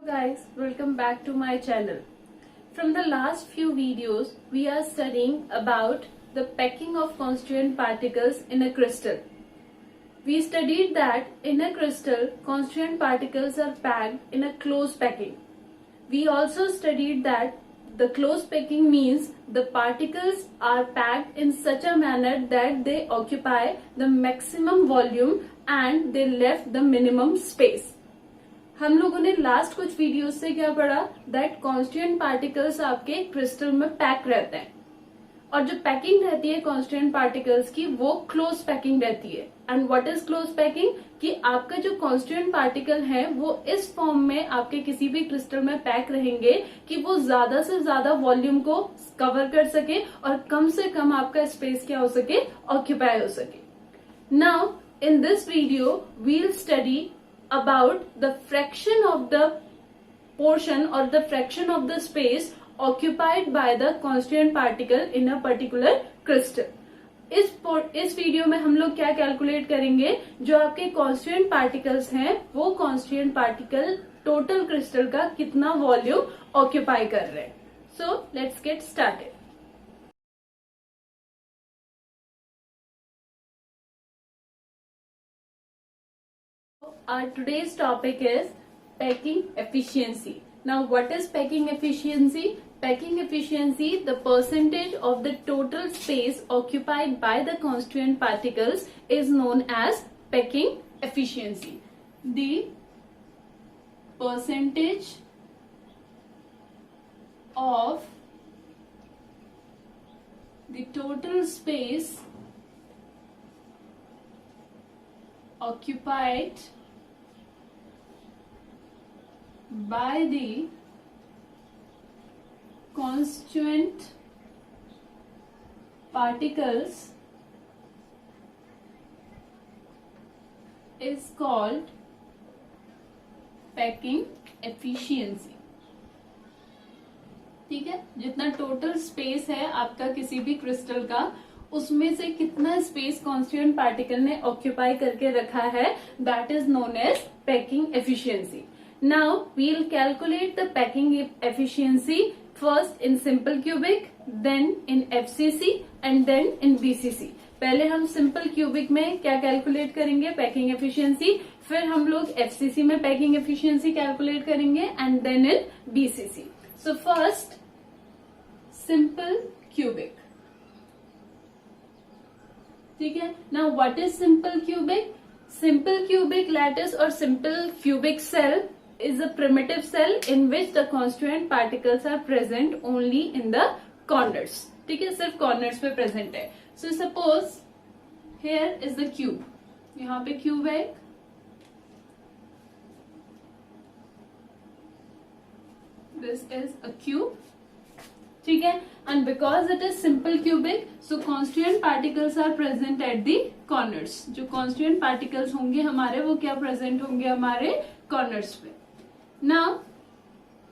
Guys, welcome back to my channel. From the last few videos, we are studying about the packing of constituent particles in a crystal. We studied that in a crystal, constituent particles are packed in a close packing. We also studied that the close packing means the particles are packed in such a manner that they occupy the maximum volume and they left the minimum space. हम लोगों ने last कुछ videos से क्या पढ़ा that constituent particles आपके crystal में pack रहते हैं और जो पैकिंग रहती है कॉन्स्टिट्यूएंट पार्टिकल्स की वो क्लोज पैकिंग रहती है. And what is close packing कि आपका जो कॉन्स्टिट्यूएंट पार्टिकल है वो इस फॉर्म में आपके किसी भी क्रिस्टल में पैक रहेंगे कि वो ज्यादा से ज्यादा वॉल्यूम को कवर कर सके और कम से कम आपका स्पेस क्या हो सके ऑक्यूपाई हो सके. Now in this video we'll study about the fraction of the portion or the fraction of the space occupied by the constituent particle in a particular crystal. इस वीडियो में हम लोग क्या कैलकुलेट करेंगे, जो आपके कॉन्स्टिट्यूएंट पार्टिकल्स हैं वो कॉन्स्टिट्यूएंट पार्टिकल टोटल क्रिस्टल का कितना वॉल्यूम ऑक्यूपाई कर रहे हैं. So let's get started. Our today's topic is packing efficiency. Now, what is packing efficiency? Packing efficiency, the percentage of the total space occupied by the constituent particles, is known as packing efficiency. The percentage of the total space occupied by the constituent particles is called packing efficiency. ठीक है, जितना total space है आपका किसी भी crystal का उसमें से कितना स्पेस कॉन्स्टिट्यूएंट पार्टिकल ने ऑक्यूपाई करके रखा है that is known as packing efficiency. Now we'll calculate the packing efficiency first in simple cubic, then in FCC and then in BCC. पहले हम सिंपल क्यूबिक में क्या कैलकुलेट करेंगे पैकिंग एफिशिएंसी, फिर हम लोग FCC में पैकिंग एफिशिएंसी कैलकुलेट करेंगे and then in BCC. So first simple cubic. ठीक है, now what is simple cubic? Simple cubic lattice और simple cubic cell is a primitive cell in which the constituent particles are present only in the corners. ठीक है, सिर्फ corners पे present है. So suppose here is the cube. यहाँ पे cube है. This is a cube. ठीक है, and because it is simple cubic, so constituent particles are present at the corners. जो constituent particles होंगे हमारे वो क्या present होंगे हमारे corners पे. नाउ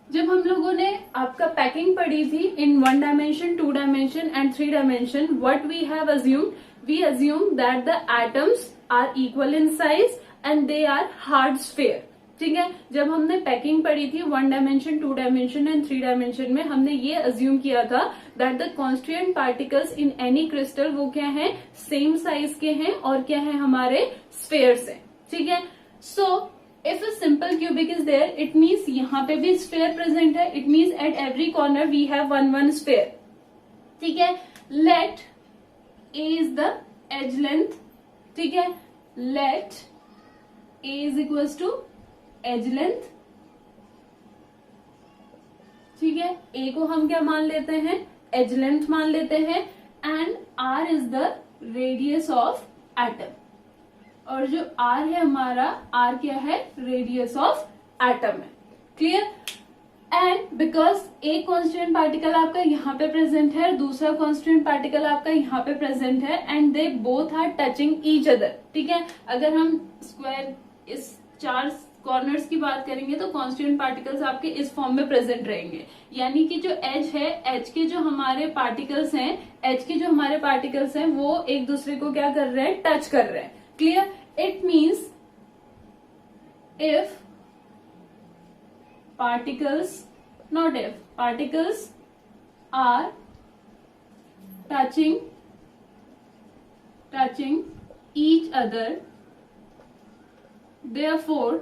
जब हम लोगों ने आपका पैकिंग पढ़ी थी in 1 dimension 2 dimension and 3 dimension, what we have assumed, we assume that the atoms are equal in size and they are hard sphere. ठीक है, जब हमने पैकिंग पढ़ी थी 1 डायमेंशन 2 डायमेंशन एंड 3 डायमेंशन में हमने ये अज्यूम किया था that the constituent particles in any crystal वो क्या है सेम साइज के हैं और क्या है हमारे स्फीयर्स हैं. ठीक है, सो if a simple cubic is there, it means यहाँ पे भी sphere present है. It means at every corner we have one sphere. ठीक है, let A is the edge length. ठीक है, let A is equals to edge length. ठीक है, A को हम क्या मान लेते हैं edge length मान लेते हैं and R is the radius of atom. और जो R है हमारा R क्या है रेडियस ऑफ एटम है. क्लियर? एंड बिकॉज एक कॉन्स्टिट्यूएंट पार्टिकल आपका यहाँ पे प्रेजेंट है, दूसरा कॉन्स्टिट्यूएंट पार्टिकल आपका यहाँ पे प्रेजेंट है and they both are touching each other. ठीक है, अगर हम स्क्वायर इस 4 कॉर्नर्स की बात करेंगे तो कॉन्स्टिट्यूएंट पार्टिकल्स आपके इस फॉर्म में प्रेजेंट रहेंगे. यानी कि जो एज है, एज के जो हमारे पार्टिकल्स हैं, एज के जो हमारे पार्टिकल्स हैं वो एक दूसरे को क्या कर रहे हैं टच कर रहे हैं. Clear? It means if particles, not if, particles are touching each other, therefore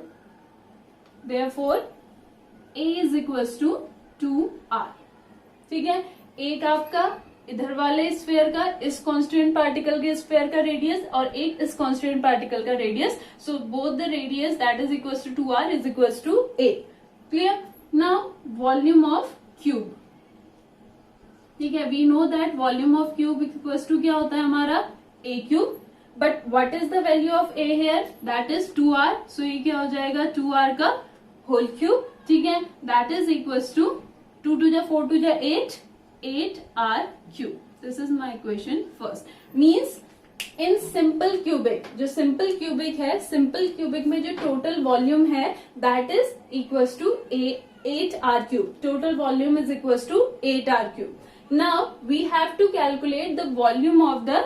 A is equals to 2r. ठीक है, एक आपका इधर वाले स्फीयर का, इस कॉन्स्टिट्यूएंट पार्टिकल के स्फीयर का रेडियस, और एक इस कॉन्स्टिट्यूएंट पार्टिकल का radius. So both the radius that is equals to 2r is equals to a. Clear? Now volume of cube. ठीक है, we know that volume of cube equals to क्या होता है हमारा a cube. But what is the value of a here? That is 2r. So ये क्या हो जाएगा 2r का होल क्यूब. ठीक है, that is equals to 2 to 4 to 8, 8r cube. This is my equation first. Means in simple cubic, जो simple cubic है, simple cubic में जो total volume है that is equals to 8r cube. Total volume is equals to 8r cube. Now we have to calculate the volume of the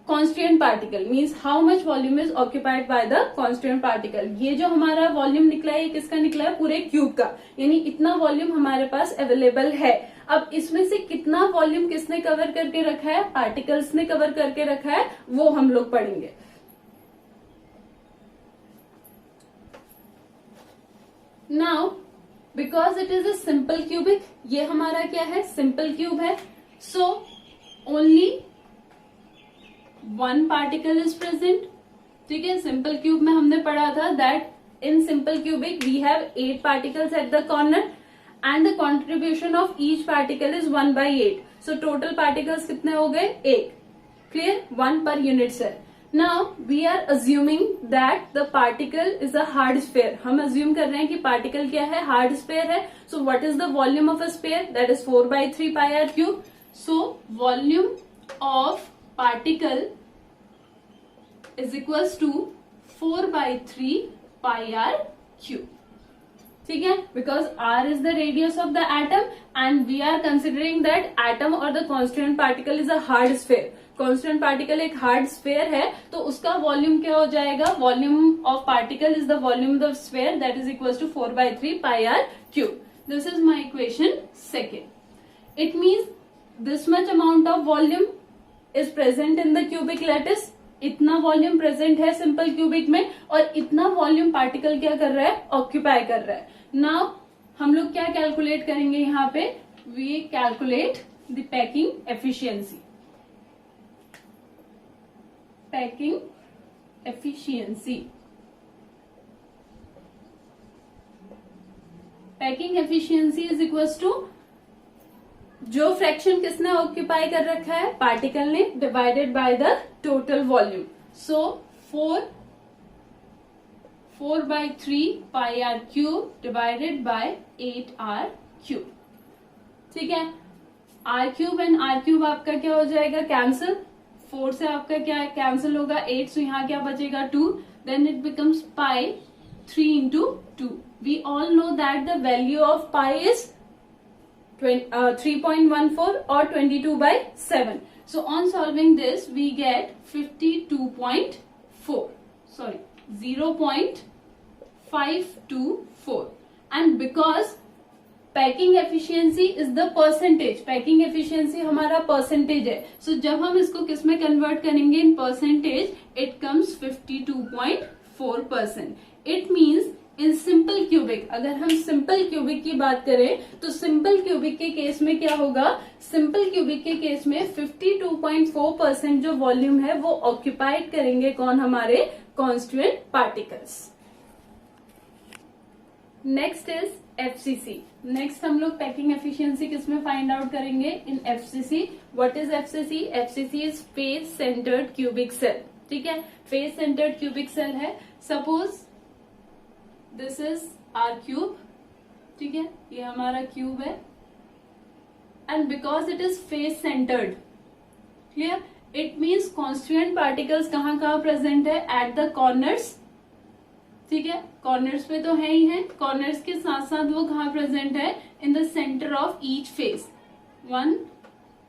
constituent particle, means how much volume is occupied by the constituent particle. ये जो हमारा volume निकला है, ये किसका निकला है? पूरे क्यूब का. यानी इतना वॉल्यूम हमारे पास अवेलेबल है. अब इसमें से कितना वॉल्यूम किसने कवर करके रखा है? पार्टिकल्स ने कवर करके रखा है, वो हम लोग पढ़ेंगे. Now because it is a simple cubic, ये हमारा क्या है? सिंपल क्यूब है. So only one particle is present. ठीक है, सिंपल क्यूब में हमने पढ़ा था that in simple cubic we have 8 particles at the corner and the contribution of each particle is 1/8. So total particles कितने हो गए? 8. Clear? 1 per unit cell. Now we are assuming that the particle is a hard sphere. हम assume कर रहे हैं कि particle क्या है? हार्ड स्फीयर है. So what is the volume of a sphere? That is 4/3 πr cube. So volume of particle is equals to 4/3 πr cube. ठीक है, because r is the radius of the atom and we are considering that atom or the constituent particle is a hard sphere. constituent particle एक hard sphere है, तो उसका volume क्या हो जाएगा? Volume of particle is the volume of sphere that is equals to 4/3 πr cube. This is my equation second. It means this much amount of volume is present in the cubic lattice. इतना volume present है simple cubic में, और इतना volume particle क्या कर रहा है? Occupy कर रहा है. नाउ हम लोग क्या कैलकुलेट करेंगे यहाँ पे? We calculate the packing efficiency. Packing efficiency. Packing efficiency is equals to जो फ्रैक्शन किसने ऑक्यूपाई कर रखा है? पार्टिकल ने, divided by the total volume. So 4/3 πr cube divided by 8r cube. ठीक है, r cube and r cube आपका क्या हो जाएगा? कैंसिल. 4 से आपका क्या कैंसिल होगा? 8. सो यहाँ क्या बचेगा? 2. Then it becomes pi 3 into 2. We all know that the value of pi is 3.14 or 22/7. So on solving this we get 52.4. Sorry, 0.524. And because packing efficiency is the percentage, packing efficiency हमारा percentage है. So जब हम इसको किस में convert करेंगे? in percentage, it comes 52.4%. It means in simple cubic, अगर हम सिंपल क्यूबिक की बात करें तो सिंपल क्यूबिक के केस में क्या होगा? सिंपल क्यूबिक के केस में 52.4% जो वॉल्यूम है वो ऑक्यूपाइड करेंगे कौन? हमारे constituent particles. Next is FCC. नेक्स्ट हम लोग पैकिंग एफिशिएंसी किस में फाइंड आउट करेंगे? In FCC. What is FCC? FCC is face centred cubic cell. ठीक है, फेस सेंटर्ड क्यूबिक सेल है. Suppose this is our cube. ठीक है, ये हमारा क्यूब है and because it is face centred, clear, it means constituent particles कहाँ कहाँ प्रेजेंट है? At the corners. ठीक है, कॉर्नर्स पे तो है ही है, कॉर्नर्स के साथ साथ वो कहाँ प्रेजेंट है? In the centre of each face. 1,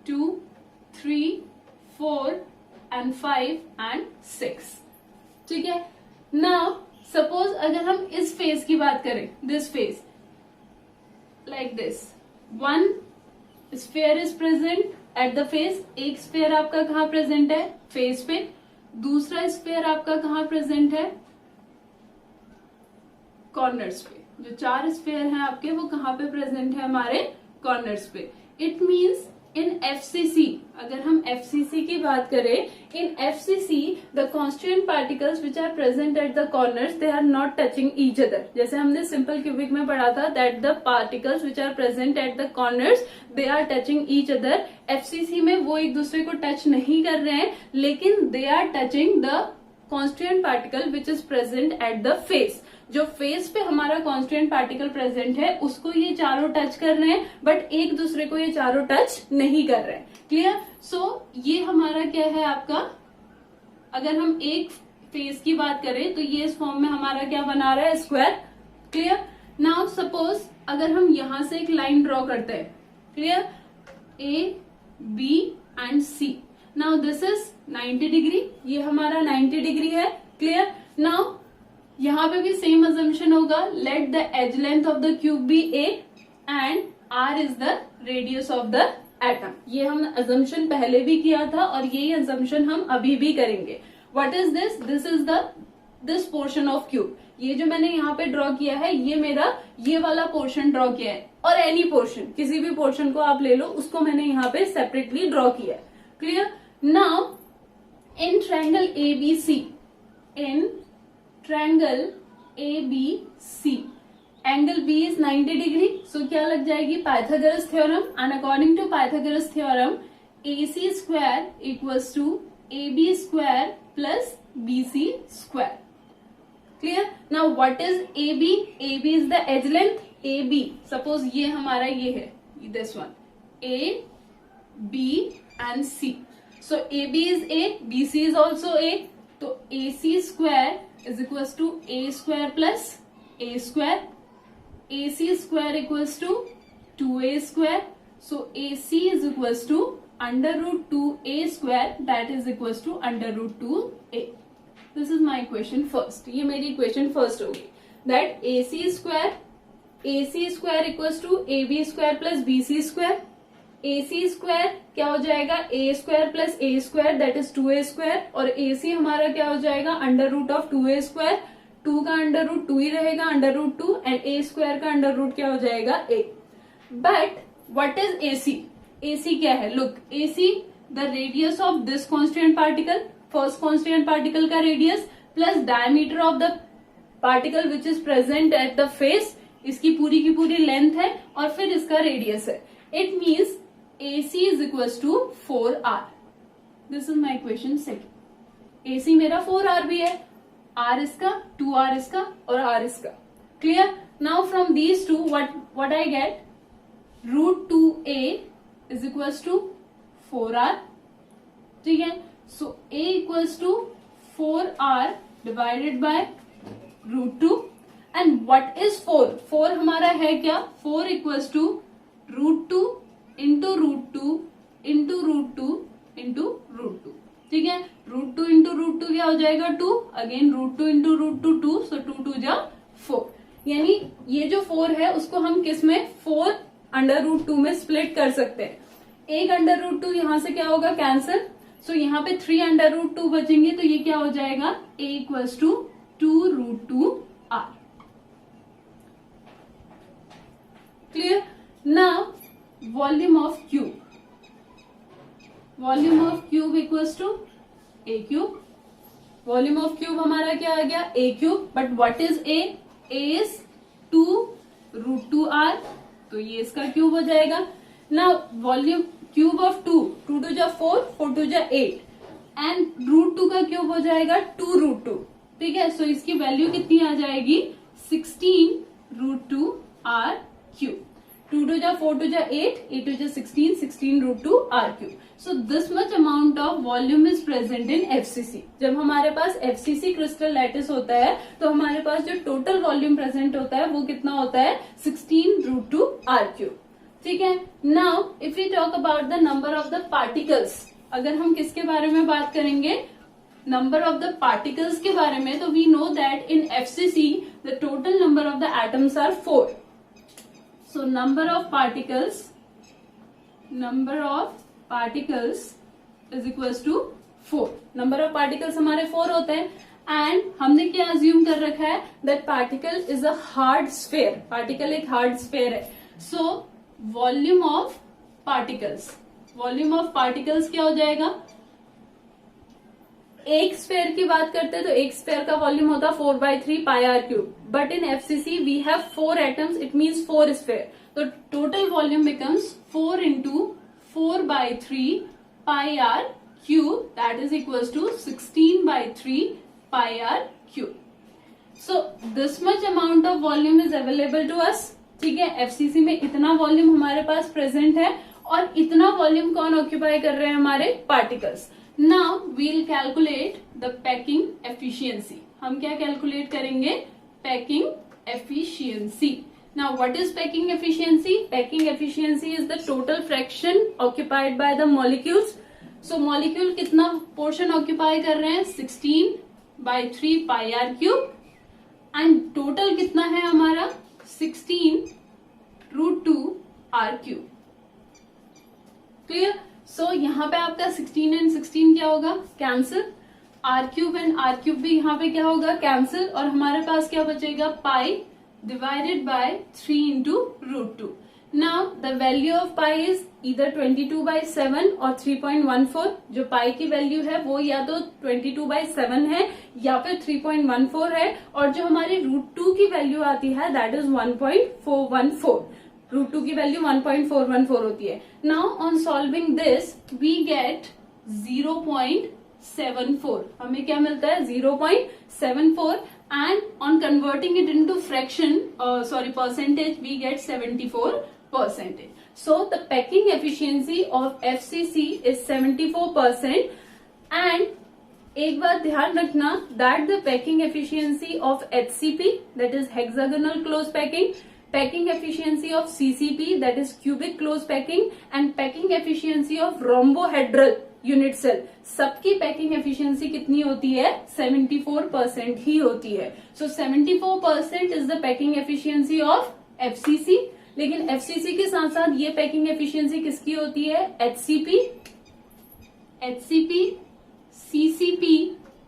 2, 3, 4 and 5 and 6. ठीक है. नाउ सपोज अगर हम इस फेस की बात करें, this face, like this. One sphere is present at the face. एक स्फेयर आपका कहाँ प्रेजेंट है? फेस पे. दूसरा स्फेयर आपका कहाँ प्रेजेंट है? कॉर्नर्स पे. जो 4 स्फेयर हैं आपके वो कहाँ पे प्रेजेंट है? हमारे कॉर्नर्स पे. इट मीन्स इन FCC, अगर हम FCC की बात करें, in FCC the constituent particles which are present at the corners they are not touching each other. जैसे हमने सिंपल क्यूबिक में पढ़ा था that the particles which are present at the corners they are touching each other. FCC में वो एक दूसरे को टच नहीं कर रहे हैं, लेकिन they are touching the constituent particle which is present at the face. जो फेस पे हमारा कॉन्स्टिट्यूएंट पार्टिकल प्रेजेंट है उसको ये चारों टच कर रहे हैं, बट एक दूसरे को ये चारों टच नहीं कर रहे हैं. क्लियर? सो ये हमारा क्या है आपका, अगर हम एक फेस की बात करें तो ये इस फॉर्म में हमारा क्या बना रहा है? स्क्वायर. क्लियर? नाउ सपोज अगर हम यहां से एक लाइन ड्रॉ करते हैं. Clear? A, B and C. Now this is 90 degree. ये हमारा 90 डिग्री है. क्लियर? नाउ यहां पे भी सेम अजम्पशन होगा. Let the edge length of the cube be A and R is the radius of the atom. ये हम assumption पहले भी किया था और यही अजम्पशन हम अभी भी करेंगे. What is this? This is this portion of cube. ये जो मैंने यहाँ पे ड्रॉ किया है ये मेरा ये वाला पोर्शन ड्रॉ किया है, और एनी पोर्शन, किसी भी पोर्शन को आप ले लो, उसको मैंने यहाँ पे सेपरेटली ड्रॉ किया है. Clear? Now in triangle ABC, in triangle ABC angle B is 90 डिग्री. सो क्या लग जाएगी? Pythagoras theorem. And according to Pythagoras theorem AC square equals to AB square plus BC square. Clear? Now what is AB? AB is the edge length. AB suppose ये हमारा ये है, this one, A, B and C. So AB is A, BC is also A. तो AC square is equals to A square plus A square. AC square equals to 2A square. So AC is equals to under root 2A square, that is equals to under root 2A. This is my equation first. ये मेरी equation first होगी. That AC square equals to AB square plus BC square. AC square क्या हो जाएगा? A square plus A square, that is 2A square. और AC हमारा क्या हो जाएगा? Under root of 2A square. 2 का अंडर रूट 2 ही रहेगा, under root 2, and A square का अंडर रूट क्या हो जाएगा? A. But what is AC? AC क्या है? Look, AC the radius of this constituent particle, first constituent particle का radius plus diameter of the particle which is present at the face. इसकी पूरी की पूरी लेंथ है और फिर इसका रेडियस है. It means AC is equals to 4R. This is my equation second. AC मेरा 4R भी है, R इसका, 2R इसका और R इसका. Clear? Now from these two, what I get? Root 2A is equals to 4R. ठीक है? So A equals to 4R divided by root 2. And what is 4? 4 हमारा है क्या? 4 equals to root 2 into root 2 into root 2 into root 2. ठीक है? Root 2 into root 2 क्या हो जाएगा? 2. Again root 2 into root 2 2. So 2 2 जा 4. यानी ये जो 4 है उसको हम किस में? 4 अंडर रूट 2 में स्प्लिट कर सकते हैं. एक अंडर रूट 2 यहां से क्या होगा? कैंसिल. सो यहाँ पे 3 अंडर रूट 2 बचेंगे, तो ये क्या हो जाएगा? A equals to 2 root 2 R. Clear? Now volume of cube. Volume of cube equals to A cube. Volume of cube हमारा क्या आ गया? A cube. But what is A? A is 2 root 2 R. तो ये इसका क्यूब हो जाएगा. Now volume cube of 2, 2 2 जा 4, 4 2 जा 8, एंड रूट 2 का क्यूब हो जाएगा 2 रूट 2. ठीक है? सो इसकी वैल्यू कितनी आ जाएगी? 16 रूट 2 R क्यूब. 2 2 जा 4 2 जा 8, 8 2 जा 16, 16 root 2 R cube. So this much amount of volume is present in FCC. जब हमारे पास FCC क्रिस्टल लैटिस होता है तो हमारे पास जो टोटल वॉल्यूम प्रेजेंट होता है वो कितना होता है? 16 रूट 2 R क्यूब. ठीक है? Now if we talk about the number of the particles, अगर हम किसके बारे में बात करेंगे? नंबर ऑफ द पार्टिकल्स के बारे में, तो we know that in FCC the total number of the atoms are 4. So number of particles is equals to 4. Number of particles हमारे 4 होते हैं एंड हमने क्या अज्यूम कर रखा है that particle is a hard sphere. Particle एक hard sphere है. सो वॉल्यूम ऑफ पार्टिकल्स क्या हो जाएगा. एक स्फेयर की बात करते हैं तो एक स्फेयर का वॉल्यूम होता है 4/3 pi r cube. But in FCC we have 4 atoms, it means 4 sphere. तो total volume becomes 4 into 4/3 pi r cube, that is equals to 16/3 pi r cube. So this much amount of volume is available to us. ठीक है, FCC में इतना volume हमारे पास present है और इतना volume कौन ऑक्यूपाई कर रहे हैं हमारे particles. Now we'll calculate the packing efficiency. हम क्या कैलकुलेट करेंगे, packing efficiency. Now what is packing efficiency. Packing efficiency is the total fraction occupied by the molecules. So molecule कितना पोर्शन ऑक्यूपाई कर रहे हैं, 16/3 pi r cube and total कितना है हमारा 16√2 आर क्यूब. क्लियर. सो यहाँ पे आपका 16 एंड 16 क्या होगा, cancel. R cube and r cube भी यहाँ पे क्या होगा, कैंसिल. और हमारे पास क्या बचेगा, पाई divided by 3 into √2. Now the value of pi is इधर 22/7 और 3.14. जो पाई की वैल्यू है वो या तो 22/7 है या फिर 3.14 है. और जो हमारी √2 की वैल्यू आती है दैट इज 1.414. √2 की वैल्यू 1.414 होती है. Now on solving this we get 0.74. हमें क्या मिलता है, 0.74. And on converting it into fraction percentage we get 74%. So the packing efficiency of FCC is 74%. And एक बात ध्यान रखना that the packing efficiency of HCP, that is hexagonal close packing efficiency of CCP, that is cubic close packing, and packing efficiency of rhombohedral unit cell, सबकी packing efficiency कितनी होती है, 74% ही होती है. सो 74% is the packing efficiency of FCC. लेकिन FCC के साथ साथ ये पैकिंग एफिशिएंसी किसकी होती है, HCP, CCP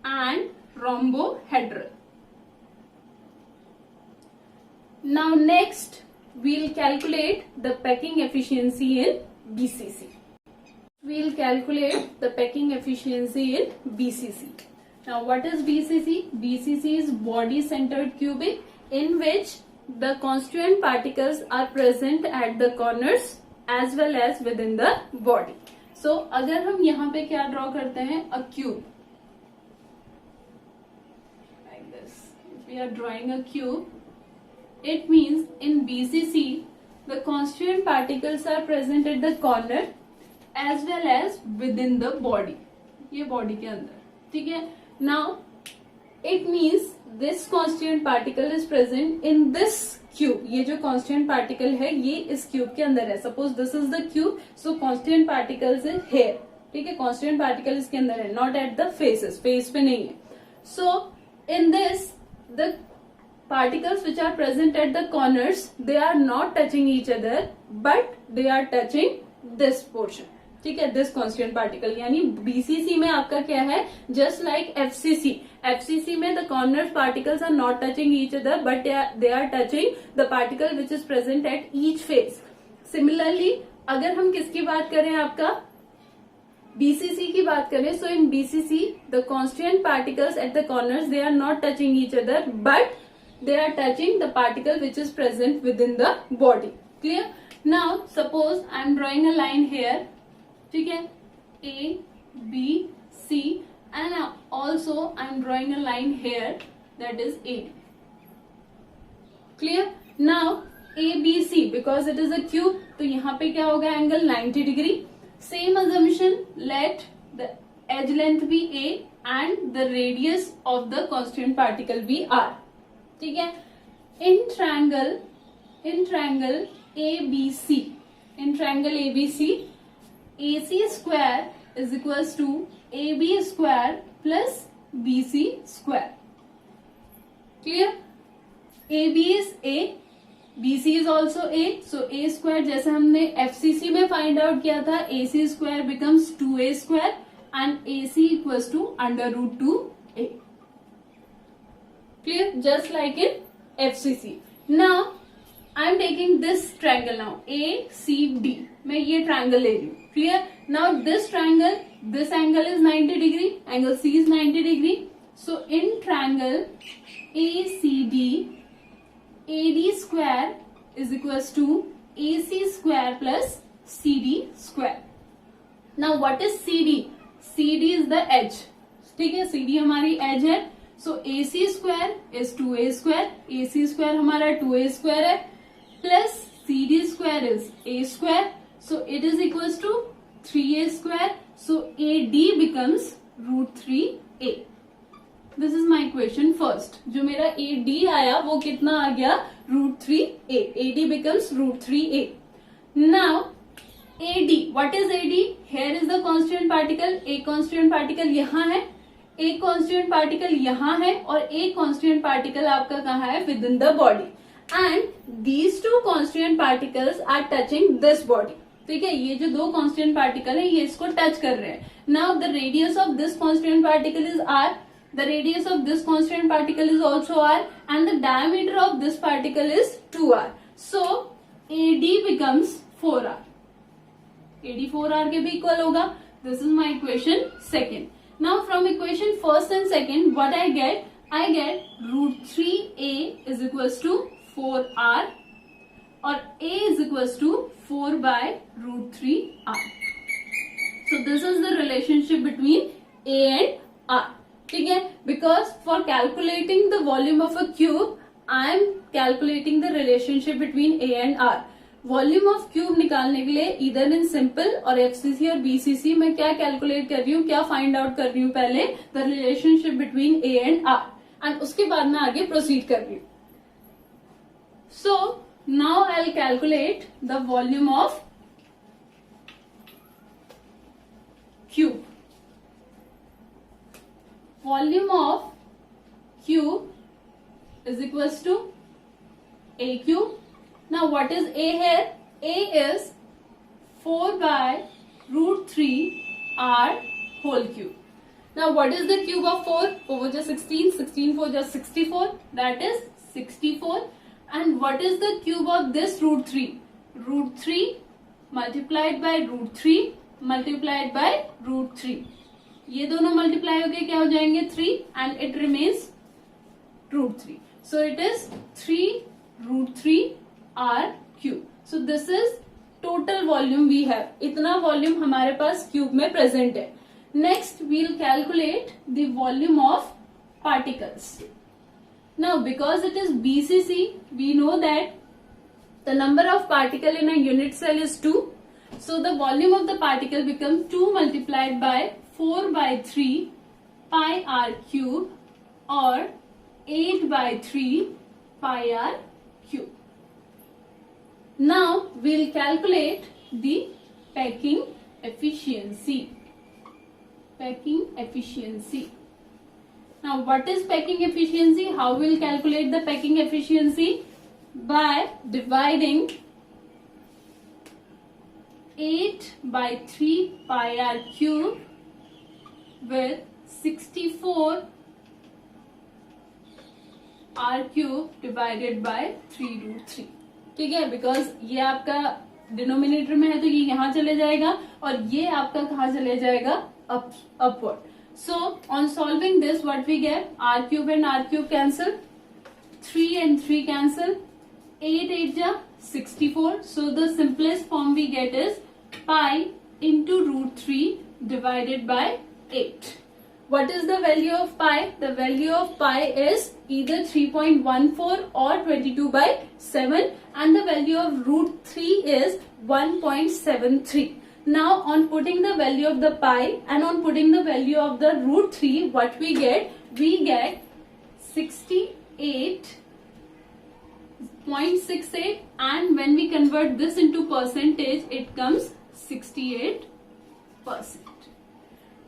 and rhombohedral. Now next we'll calculate the packing efficiency in BCC. We'll calculate the packing efficiency in BCC. Now what is BCC? BCC is body centered cubic, in which the constituent particles are present at the corners as well as within the body. So अगर हम यहाँ पे क्या draw करते हैं, a cube like this. If we are drawing a cube, it means in BCC the constituent particles are present at the corner as well as within the body. ये body के अंदर, ठीक है. Now it means this constituent particle is present in this cube. ये जो constituent particle है ये इस cube के अंदर है. Suppose this is the cube, so constituent particles is here. ठीक है, constituent particle इसके अंदर है, not at the faces. face पे नहीं है. So in this the particles which are present at the corners, they are not touching each other but they are touching this portion. ठीक है, दिस कॉन्स्टिट्यूएंट पार्टिकल. यानी BCC में आपका क्या है, जस्ट लाइक एफसीसी. एफसीसी में the corner particles are not touching each other but they are touching the particle which is present at each face. Similarly अगर हम किसकी बात करें, आपका बीसीसी की बात करें, so in BCC the constituent particles at the corners they are not touching each other but they are touching the particle which is present within the body. Clear? Now suppose I am drawing a line here. ठीक है, A, B, C and also I am drawing a line here, that is AD. Clear? Now ABC, because it is a cube, तो यहाँ पे क्या होगा, angle 90 degree. Same assumption, let the edge length be A and the radius of the constituent particle be R. ठीक है. In triangle ABC, AC square is equals to AB square plus BC square. Clear? AB is A, BC is also A, so A square जैसे हमने FCC में find out किया था, AC square becomes 2A square and AC equals to under root 2A. Clear? Just like in FCC. Now I am taking this triangle now, ACD. मैं ये triangle ले रही हूँ. Clear? Now this triangle, this angle is 90 degree, angle C is 90 degree. So in triangle ACD, AD square is equals to AC square plus CD square. Now what is CD? CD is the edge. ठीक है, CD हमारी edge है. So AC square is 2A square. AC square हमारा 2A square है plus CD square is A square. So it is equals to 3A square. So AD becomes root 3A. This is my equation first. जो मेरा AD आया वो कितना आ गया? root 3A. AD becomes root 3A. Now AD, what is AD? Here is the constituent particle. A constituent particle यहाँ है, एक constituent particle यहाँ है और एक constituent particle आपका कहाँ है? Within the body. And these two constituent particles are touching this body. ठीक है, ये जो दो constituent particle है ये इसको touch कर रहे हैं. Now the radius of this constituent particle is R. The radius of this constituent particle is also R and the diameter of this particle is 2R. So AD becomes 4R. AD 4R के भी equal होगा. This is my equation second. Now from equation first and second, what I get? I get root 3A is equals to 4R or A is equals to 4 by root 3R. So this is the relationship between A and R. ठीक है, because for calculating the volume of a cube, I am calculating the relationship between A and R. Volume of cube निकालने के लिए either in simple और FCC और BCC मैं क्या calculate कर रही हूँ, क्या find out कर रही हूँ पहले? The relationship between A and R. And उसके बाद मैं आगे proceed कर रही हूँ. So now I'll calculate the volume of cube. Volume of cube is equals to A cube. Now what is A here? A is 4 by root 3 R whole cube. Now what is the cube of 4? 4 4 just 16, 16 4 just 64, that is 64. And what is the cube of this root 3? Root 3 multiplied by root 3 multiplied by root 3. ये दोनों multiply होके क्या हो जाएंगे? 3 and it remains root 3. So it is 3 root 3 R cube. So this is total volume we have. इतना volume हमारे पास cube में present है. Next we'll calculate the volume of particles. Now because it is BCC, we know that the number of particle in a unit cell is 2. So the volume of the particle becomes 2 multiplied by 4 by 3 pi r cube or 8 by 3 pi r cube. Now we'll calculate the packing efficiency. Packing efficiency. Now what is packing efficiency? How we'll calculate the packing efficiency? By dividing 8 by 3 pi r cube with 64 r cube divided by 3 root 3. ठीक है, because ये आपका denominator में है तो ये यहाँ चले जाएगा और ये आपका कहाँ चले जाएगा? Upward. So on solving this, what we get? R cube and R cube cancel. 3 and 3 cancel. 8 8 ja 64. So the simplest form we get is pi into root 3 divided by 8. What is the value of pi? The value of pi is either 3.14 or 22 by 7 and the value of root 3 is 1.73. Now on putting the value of the pi and on putting the value of the root 3, what we get? We get 68.68 and when we convert this into percentage, it comes 68%.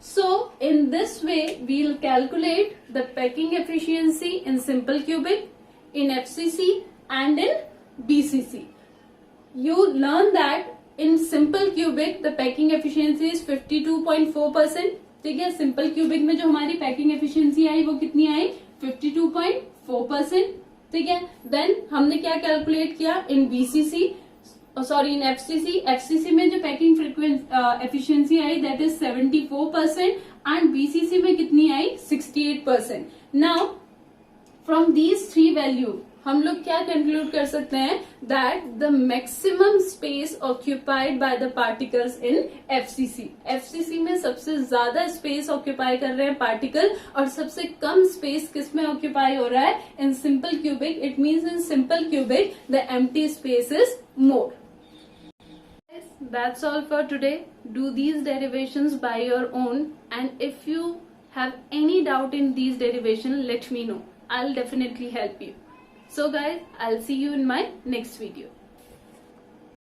So in this way, we'll calculate the packing efficiency in simple cubic, in FCC and in BCC. You learn that in simple cubic the packing efficiency is 52.4%. ठीक है, simple cubic में जो हमारी packing efficiency आई वो कितनी आई, 52.4%. ठीक है, then हमने क्या कैलकुलेट किया in BCC, sorry in FCC. FCC में जो पैकिंग एफिशिएंसी आई दैट इज 74% एंड बीसीसी में कितनी आई 68%. Now from these three value हम लोग क्या कंक्लूड कर सकते हैं that the maximum space occupied by the particles in FCC. FCC में सबसे ज्यादा स्पेस ऑक्यूपाई कर रहे हैं पार्टिकल और सबसे कम स्पेस किस में ऑक्यूपाई हो रहा है, इन simple cubic. It means in simple cubic the empty space is more. That's all for today. Do these derivations by your own, and if you have any doubt in these derivations, let me know. I'll definitely help you. So guys, I'll see you in my next video.